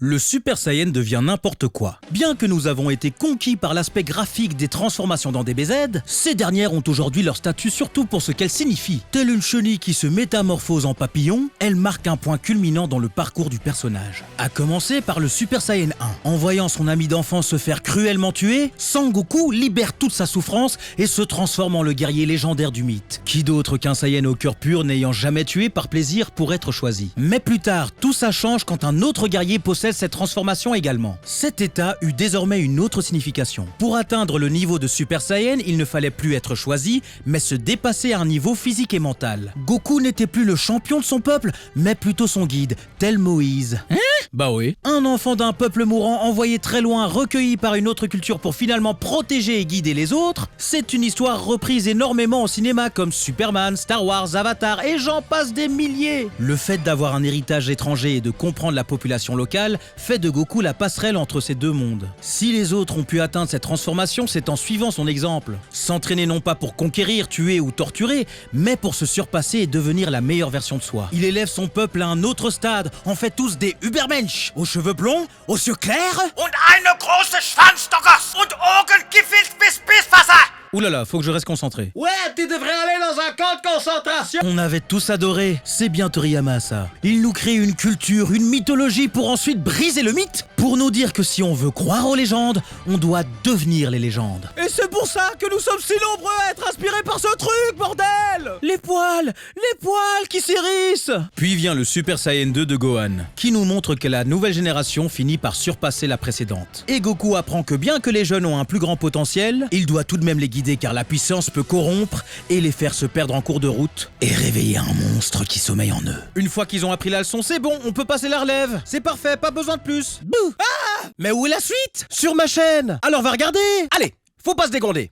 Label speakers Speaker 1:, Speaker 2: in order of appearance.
Speaker 1: Le Super Saiyan devient n'importe quoi. Bien que nous avons été conquis par l'aspect graphique des transformations dans DBZ, ces dernières ont aujourd'hui leur statut surtout pour ce qu'elles signifient. Telle une chenille qui se métamorphose en papillon, elle marque un point culminant dans le parcours du personnage. À commencer par le Super Saiyan 1. En voyant son ami d'enfance se faire cruellement tuer, Sangoku libère toute sa souffrance et se transforme en le guerrier légendaire du mythe. Qui d'autre qu'un Saiyan au cœur pur n'ayant jamais tué par plaisir pour être choisi. Mais plus tard, tout ça change quand un autre guerrier possède cette transformation également. Cet état eut désormais une autre signification. Pour atteindre le niveau de Super Saiyan, il ne fallait plus être choisi, mais se dépasser à un niveau physique et mental. Goku n'était plus le champion de son peuple, mais plutôt son guide, tel Moïse. Bah oui. Un enfant d'un peuple mourant envoyé très loin, recueilli par une autre culture pour finalement protéger et guider les autres, c'est une histoire reprise énormément au cinéma comme Superman, Star Wars, Avatar et j'en passe des milliers. Le fait d'avoir un héritage étranger et de comprendre la population locale fait de Goku la passerelle entre ces deux mondes. Si les autres ont pu atteindre cette transformation, c'est en suivant son exemple. S'entraîner non pas pour conquérir, tuer ou torturer, mais pour se surpasser et devenir la meilleure version de soi. Il élève son peuple à un autre stade, en fait tous des Übermensch, aux cheveux blonds, aux yeux clairs
Speaker 2: und eine große Schwanzstockers und Augen gefüllt bis Bisswasser.
Speaker 1: Oulala, faut que je reste concentré.
Speaker 3: Ouais, tu devrais aller dans un camp de concentration.
Speaker 1: On avait tous adoré, c'est bien Toriyama ça. Il nous crée une culture, une mythologie pour ensuite briser le mythe, pour nous dire que si on veut croire aux légendes, on doit devenir les légendes.
Speaker 3: Et c'est pour ça que nous sommes si nombreux à être inspirés par ce truc, bordel.
Speaker 1: Les poils qui s'hérissent. Puis vient le Super Saiyan 2 de Gohan, qui nous montre que la nouvelle génération finit par surpasser la précédente. Et Goku apprend que bien que les jeunes ont un plus grand potentiel, il doit tout de même les guider car la puissance peut corrompre et les faire se perdre en cours de route et réveiller un monstre qui sommeille en eux. Une fois qu'ils ont appris la leçon, c'est bon, on peut passer la relève. C'est parfait, pas besoin de plus. Bouh. Ah! Mais où est la suite? Sur ma chaîne. Alors va regarder. Allez, faut pas se dégonder.